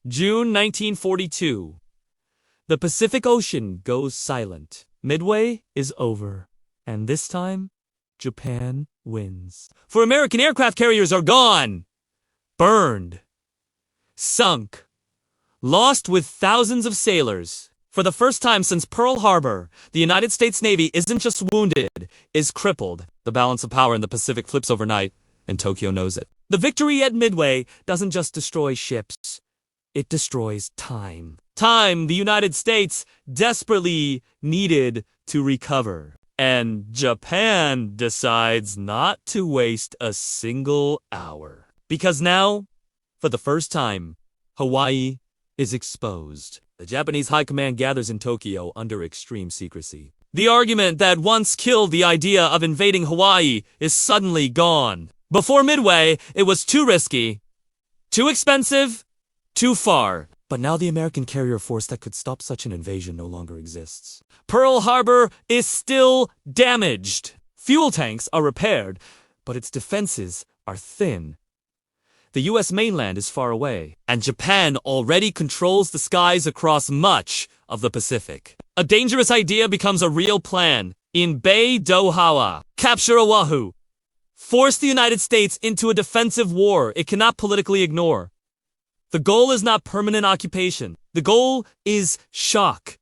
June 1942. The Pacific Ocean goes silent. Midway is over. And this time, Japan wins. For American aircraft carriers are gone. Burned. Sunk. Lost with thousands of sailors. For the first time since Pearl Harbor, the United States Navy isn't just wounded, is crippled. The balance of power in the Pacific flips overnight, and Tokyo knows it. The victory at Midway doesn't just destroy ships. It destroys time. Time the United States desperately needed to recover. And Japan decides not to waste a single hour. Because now, for the first time, Hawaii is exposed. The Japanese high command gathers in Tokyo under extreme secrecy. The argument that once killed the idea of invading Hawaii is suddenly gone. Before Midway, it was too risky, too expensive, too far. But now the American carrier force that could stop such an invasion no longer exists. Pearl Harbor is still damaged. Fuel tanks are repaired, but its defenses are thin. The U.S. mainland is far away, and Japan already controls the skies across much of the Pacific. A dangerous idea becomes a real plan. In Bay Dohawa, capture Oahu. Force the United States into a defensive war it cannot politically ignore. The goal is not permanent occupation. The goal is shock.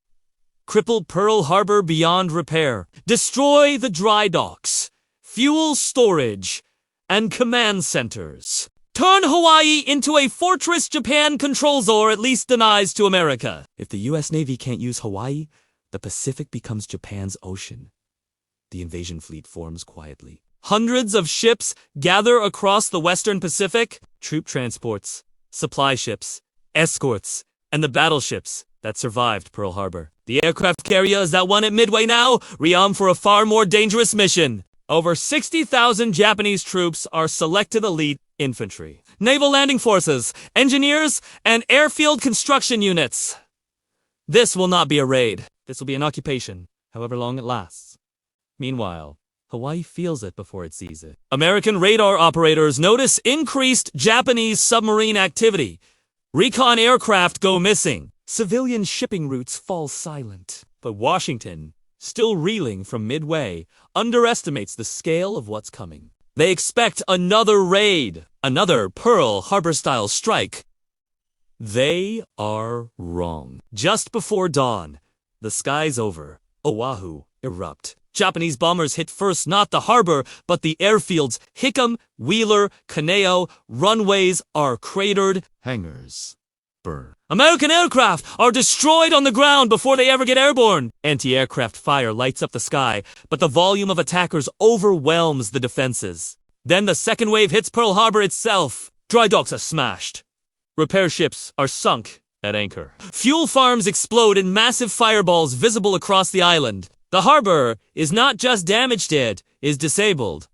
Cripple Pearl Harbor beyond repair. Destroy the dry docks, fuel storage, and command centers. Turn Hawaii into a fortress Japan controls or at least denies to America. If the U.S. Navy can't use Hawaii, the Pacific becomes Japan's ocean. The invasion fleet forms quietly. Hundreds of ships gather across the Western Pacific. Troop transports, supply ships, escorts, and the battleships that survived Pearl Harbor. The aircraft carriers that won at Midway now rearm for a far more dangerous mission. Over 60,000 Japanese troops are selected elite infantry, naval landing forces, engineers, and airfield construction units. This will not be a raid. This will be an occupation, however long it lasts. Meanwhile, Hawaii feels it before it sees it. American radar operators notice increased Japanese submarine activity. Recon aircraft go missing. Civilian shipping routes fall silent. But Washington, still reeling from Midway, underestimates the scale of what's coming. They expect another raid, another Pearl Harbor-style strike. They are wrong. Just before dawn, the skies over Oahu erupt. Japanese bombers hit first not the harbor, but the airfields. Hickam, Wheeler, Kaneo, runways are cratered. Hangars burn. American aircraft are destroyed on the ground before they ever get airborne. Anti-aircraft fire lights up the sky, but the volume of attackers overwhelms the defenses. Then the second wave hits Pearl Harbor itself. Dry docks are smashed. Repair ships are sunk at anchor. Fuel farms explode in massive fireballs visible across the island. The harbor is not just damaged, it is disabled.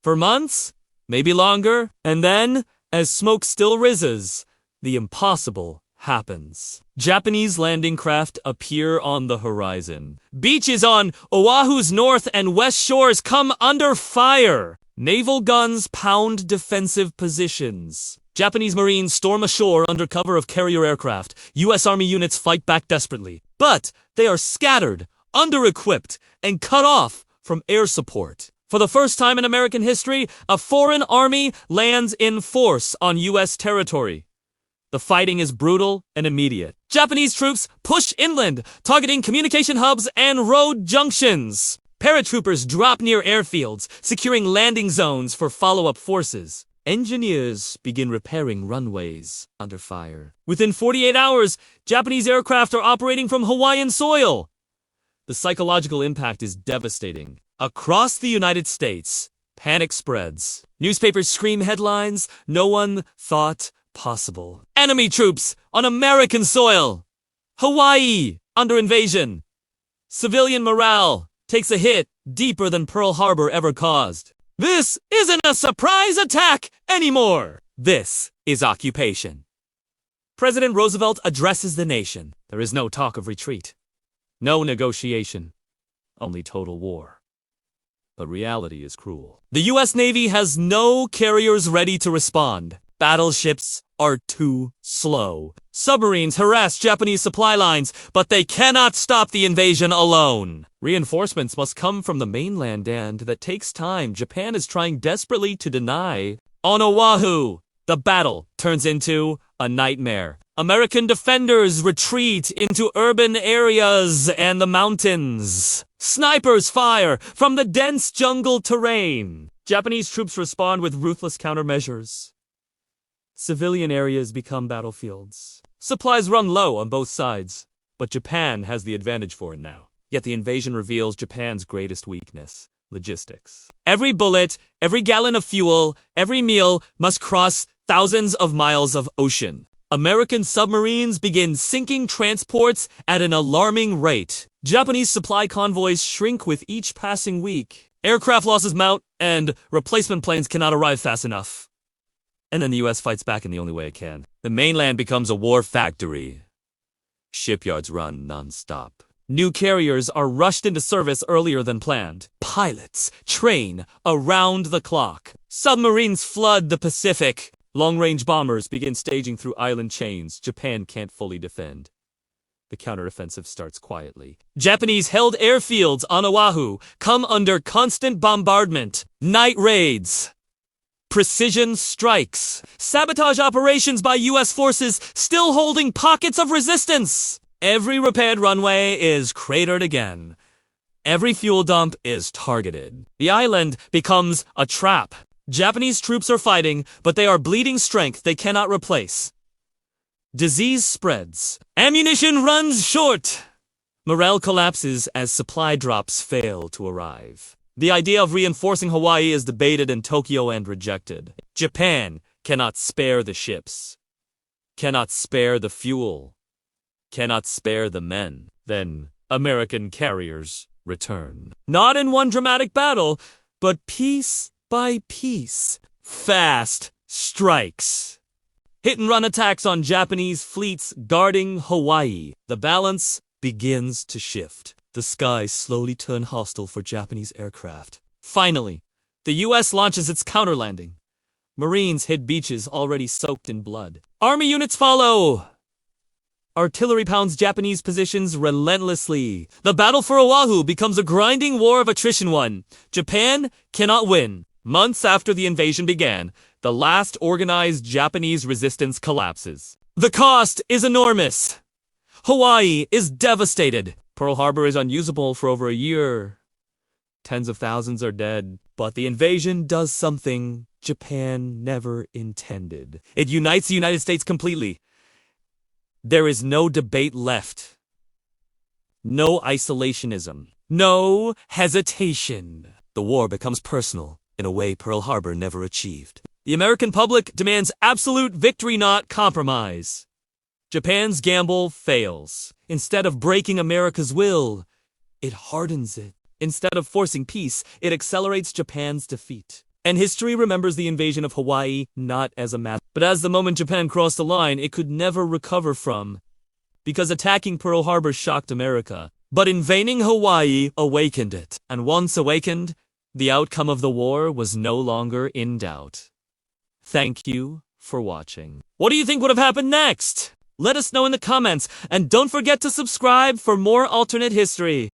For months, maybe longer, and then, as smoke still rises, the impossible happens. Japanese landing craft appear on the horizon. Beaches on Oahu's north and west shores come under fire. Naval guns pound defensive positions. Japanese Marines storm ashore under cover of carrier aircraft. U.S. Army units fight back desperately. But they are scattered, under-equipped, and cut off from air support. For the first time in American history, a foreign army lands in force on U.S. territory. The fighting is brutal and immediate. Japanese troops push inland, targeting communication hubs and road junctions. Paratroopers drop near airfields, securing landing zones for follow-up forces. Engineers begin repairing runways under fire. Within 48 hours, Japanese aircraft are operating from Hawaiian soil. The psychological impact is devastating. Across the United States, panic spreads. Newspapers scream headlines no one thought possible. Enemy troops on American soil. Hawaii under invasion. Civilian morale takes a hit deeper than Pearl Harbor ever caused. This isn't a surprise attack anymore. This is occupation. President Roosevelt addresses the nation. There is no talk of retreat. No negotiation. Only total war. But reality is cruel. The U.S. Navy has no carriers ready to respond. Battleships are too slow. Submarines harass Japanese supply lines, but they cannot stop the invasion alone. Reinforcements must come from the mainland, and that takes time. Japan is trying desperately to deny. On Oahu, the battle turns into a nightmare. American defenders retreat into urban areas and the mountains. Snipers fire from the dense jungle terrain. Japanese troops respond with ruthless countermeasures. Civilian areas become battlefields. Supplies run low on both sides, but Japan has the advantage for it now. Yet the invasion reveals Japan's greatest weakness: logistics. Every bullet, every gallon of fuel, every meal must cross thousands of miles of ocean. American submarines begin sinking transports at an alarming rate. Japanese supply convoys shrink with each passing week. Aircraft losses mount, and replacement planes cannot arrive fast enough. And then the US fights back in the only way it can. The mainland becomes a war factory. Shipyards run non-stop. New carriers are rushed into service earlier than planned. Pilots train around the clock. Submarines flood the Pacific. Long-range bombers begin staging through island chains Japan can't fully defend. The counteroffensive starts quietly. Japanese-held airfields on Oahu come under constant bombardment. Night raids. Precision strikes. Sabotage operations by US forces still holding pockets of resistance. Every repaired runway is cratered again. Every fuel dump is targeted. The island becomes a trap. Japanese troops are fighting, but they are bleeding strength they cannot replace. Disease spreads. Ammunition runs short. Morale collapses as supply drops fail to arrive. The idea of reinforcing Hawaii is debated in Tokyo and rejected. Japan cannot spare the ships, cannot spare the fuel, cannot spare the men. Then American carriers return. Not in one dramatic battle, but piece by piece. Fast strikes. Hit-and-run attacks on Japanese fleets guarding Hawaii. The balance begins to shift. The skies slowly turn hostile for Japanese aircraft. Finally, the US launches its counterlanding. Marines hit beaches already soaked in blood. Army units follow. Artillery pounds Japanese positions relentlessly. The battle for Oahu becomes a grinding war of attrition one. Japan cannot win. Months after the invasion began, the last organized Japanese resistance collapses. The cost is enormous. Hawaii is devastated. Pearl Harbor is unusable for over a year. Tens of thousands are dead. But the invasion does something Japan never intended. It unites the United States completely. There is no debate left. No isolationism. No hesitation. The war becomes personal in a way Pearl Harbor never achieved. The American public demands absolute victory, not compromise. Japan's gamble fails. Instead of breaking America's will, it hardens it. Instead of forcing peace, it accelerates Japan's defeat. And history remembers the invasion of Hawaii not as a matter, but as the moment Japan crossed the line it could never recover from. Because attacking Pearl Harbor shocked America, but invading Hawaii awakened it. And once awakened, the outcome of the war was no longer in doubt. Thank you for watching. What do you think would have happened next? Let us know in the comments, and don't forget to subscribe for more alternate history.